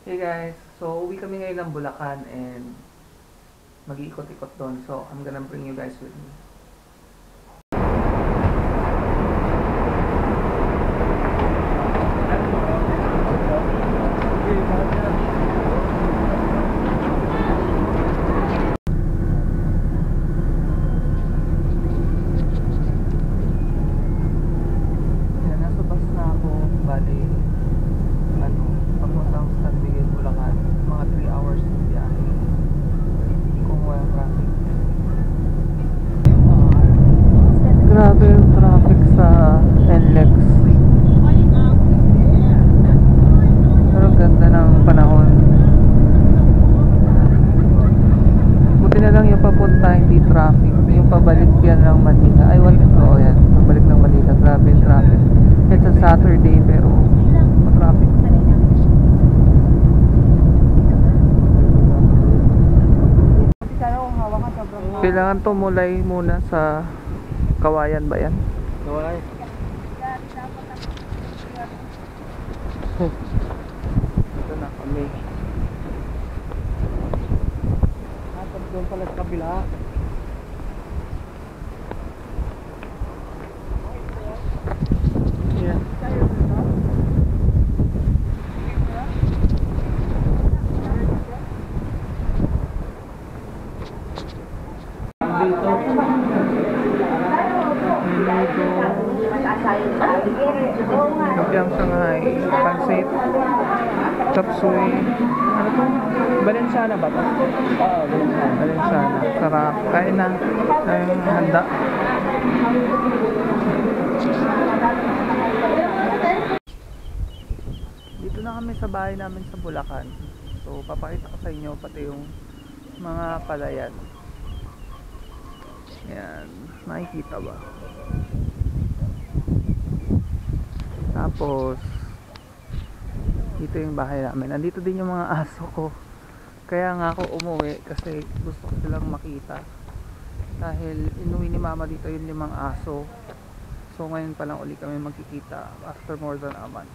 Hey guys, so uwi kami ngayon ng Bulacan and mag-iikot-ikot doon. So I'm gonna bring you guys with me. Yan, nasa bus na ako. Bali, papuntang San Miguel, Bulacan. Mga 3 hours na biyahe. Kung walang traffic. Grabe yung traffic sa NLEX. Pero ganda ng panahon. Buti na lang yung papunta hindi traffic. Yung pabalik yan ng Manila. Ay, yan. Pabalik ng Manila. Grabe yung traffic. It's a Saturday pero traffic. Kailangan tumulay muna sa Kawayan ba yan? Kawayan. Ito na kami. Doon pala sa kabila. Yeah. Dito. Lumpiang Shanghai, pansit, chopsuey. Ano to? Balenciana ba to? Oo, Balenciana. Sarap. Kain na. Tayong handa. Dito na kami sa bahay namin sa Bulacan. So papakita ko sa inyo pati yung mga palayan. Yan. Nakikita ba? Tapos dito yung bahay namin. Nandito din yung mga aso ko. Kaya nga ako umuwi kasi gusto ko silang makita. Dahil inuwi ni mama dito yung 5 aso. So ngayon pa lang uli kami magkikita after more than a month.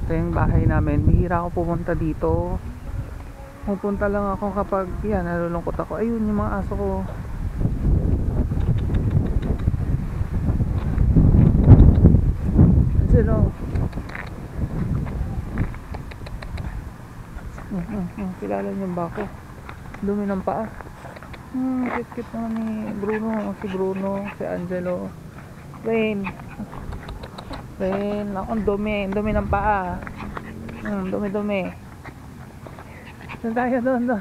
Ito yung bahay namin. Bihira ako pumunta dito. Pupunta lang ako kapag yan, nalulungkot ako. Ayun yung mga aso ko. Sino? Kilala niyo ba ako? Dumi ng paa. Cute naman ni Bruno. Si Bruno, si Angelo. Rain, akong dumi ng paa. Dumi. Saan tayo doon?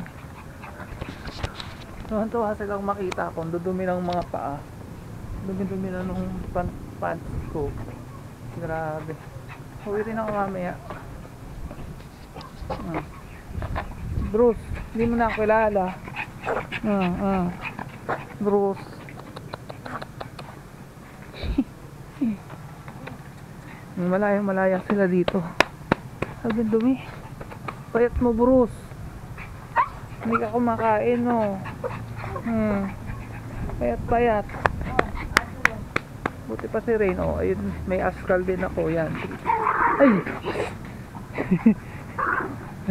Tuwan-tuwa silang makita akong dudumi ng mga paa. Dumi na nung pants ko. Grabe. Uwi rin ako mamaya. Bruce, hindi mo na ako kilala. Bruce. Malaya sila dito. Sabi dumi. Payat mo, Bruce. Hindi ka kumakain, no. Payat. Buti pa si Rain, oh. Ayun, may askal din ako, yan. Ay!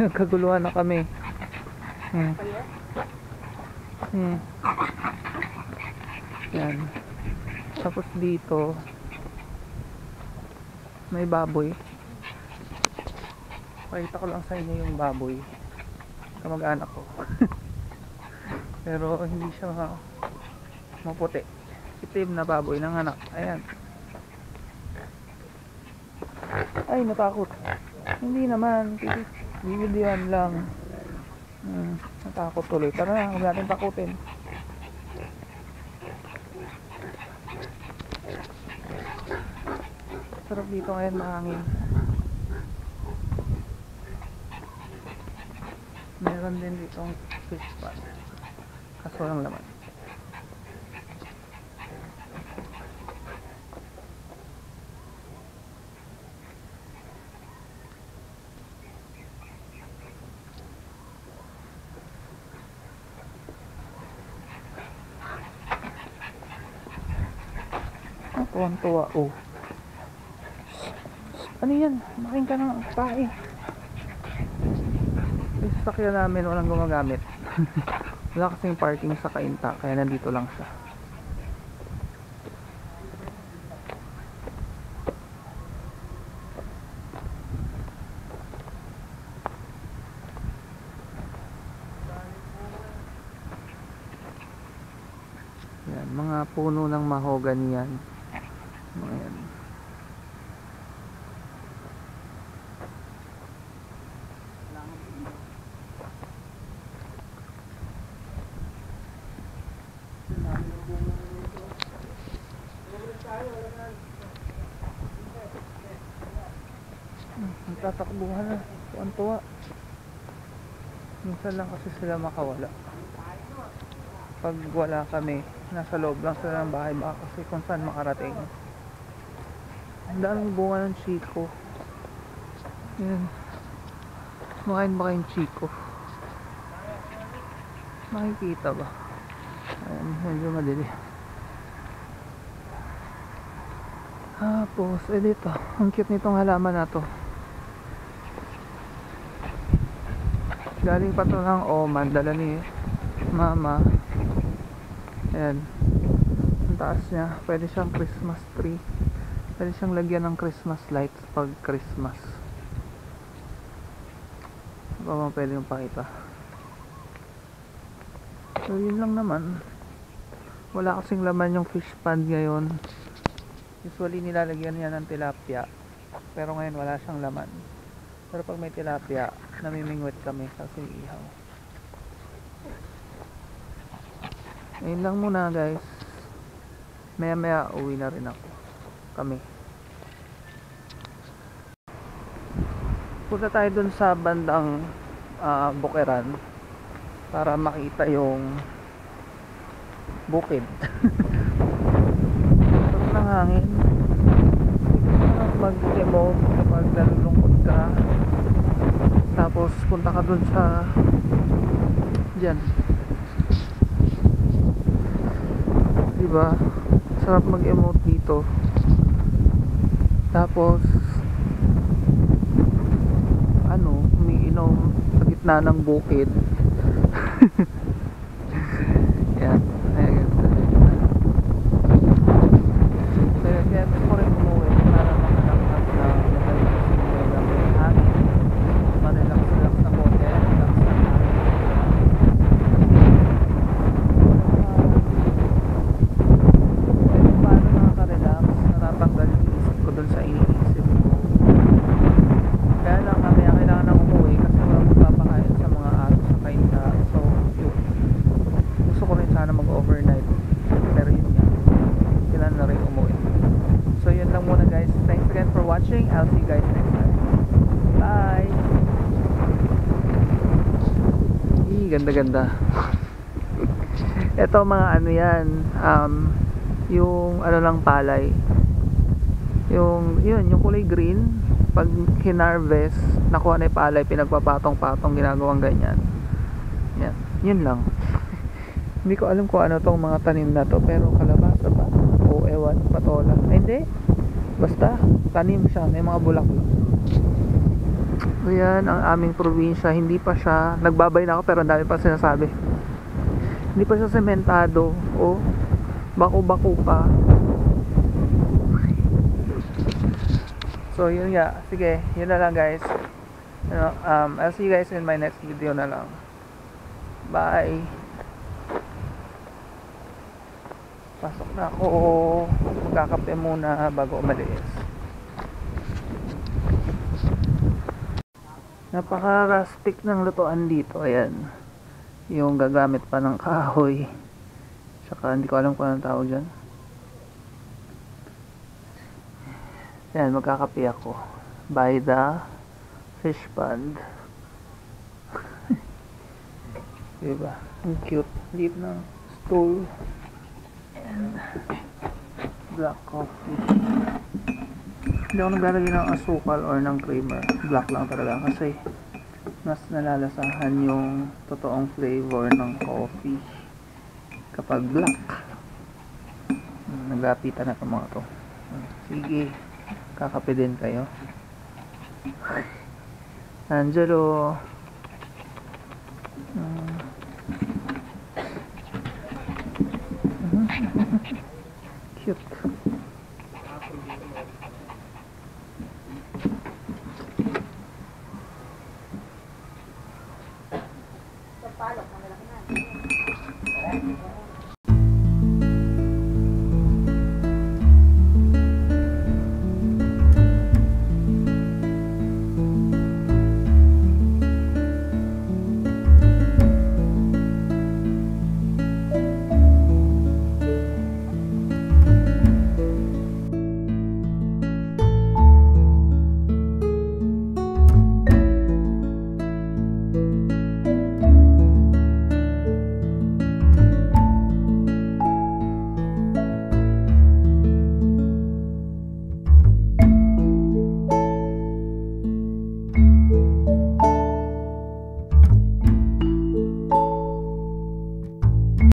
Nagkaguluhan na kami. Yan. Tapos dito may baboy. Pakita ko lang sa inyo yung baboy. Kamag-anak ko. Pero hindi siya maputi. Itim na baboy ng anak. Ayan. Ay, natakot. Hindi naman. Bibidyoan lang. Natakot tuloy. Tara na, huwag natin takutin. Sarap dito ngayon, mahangin. Meron din dito ang fish pot. Kaso walang laman. Tuwan-tuwa, oh. Ano yan? Makain ka ng tae. Yung sasakyan namin walang gumagamit. Wala kasing parking sa Cainta, kaya nandito lang siya. Yan, mga puno ng mahogany yan. Mga yan. Nagtatakbuhan na. Tuwan-tuwa. Minsan lang kasi sila makawala. Pag wala kami, nasa loob lang sila ng bahay, baka kasi kung saan makarating. Ang daming bunga ng chiko. Yan. Makain ba kayong chiko? Makikita ba? Ayan, medyo madali. Tapos, dito. Ang cute nitong halaman na to. Galing pa to ng Oman. Dala ni Mama. Ayan. Ang taas niya. Pwede siyang Christmas tree. Pwede siyang lagyan ng Christmas lights pag Christmas. Baka mo pwede yung pakita. So, yun lang naman. Wala kasing laman yung fish pond ngayon. Usually nilalagyan niya ng tilapia, pero ngayon wala siyang laman. Pero pag may tilapia, namimingwit kami kasi ihaw. Ayun lang muna guys. Maya maya uwi na rin ako. Kami. Punta tayo dun sa bandang Bukeran para makita yung bukid. Ng hangin. Mag-emote kapag nalulungkot ka, tapos punta ka dun sa dyan, diba? Sarap mag-emote dito. Tapos umiinom sa gitna ng bukid. Yan. Ayan. Kaya gusto ko rin umuwi para makalangkas na magaling ng hangin, marelax-relax na konti, relax na hangin. Pero paano nakaka-relax, natatanggal yung isip ko dun sa iniisip ko. Kaya lang kaya kailangan nang umuwi kasi walang magpapakain sa mga aso sa Cainta. So yun, gusto ko rin sana mag-overnight, pero yun nga, kailangan na rin umuwi. So yun lang muna guys. Thanks again for watching. I'll see you guys next time. Bye! Ganda-ganda. Ito mga ano yan, yung ano lang palay. Yung kulay green. Pag hinarvest, nakuha na yung palay, pinagpapatong-patong, ginagawang ganyan. Yan. Yun lang. Hindi ko alam kung ano tong mga tanim na to, pero kalabasa ba? O ewan, patola. Ay, hindi. Basta, tanim siya. May mga bulaklak. So yan, ang aming probinsya. Hindi pa siya, nagbabay na ako pero ang dami pa sinasabi. Hindi pa siya sementado. O, bako-bako pa. So yun nga. Sige, yun na lang guys. I'll see you guys in my next video na lang. Bye! Pasok na ako. Magkakape muna bago umalis. Napaka-rustic ng lutuan dito. Ayan. Yung gagamit pa ng kahoy. Saka hindi ko alam kung anong tawag dyan. Ayan, magkakape ako. By the fish pond. Diba? Ang cute. Liit ng stool. And black coffee. Hindi ako naglalagay ng asukal or ng creamer. Black lang talaga kasi mas nalalasahan yung totoong flavor ng coffee kapag black. Naglapitan na itong mga to. Sige, kakape din kayo. Angelo. Cute. Sa palok, malaki na.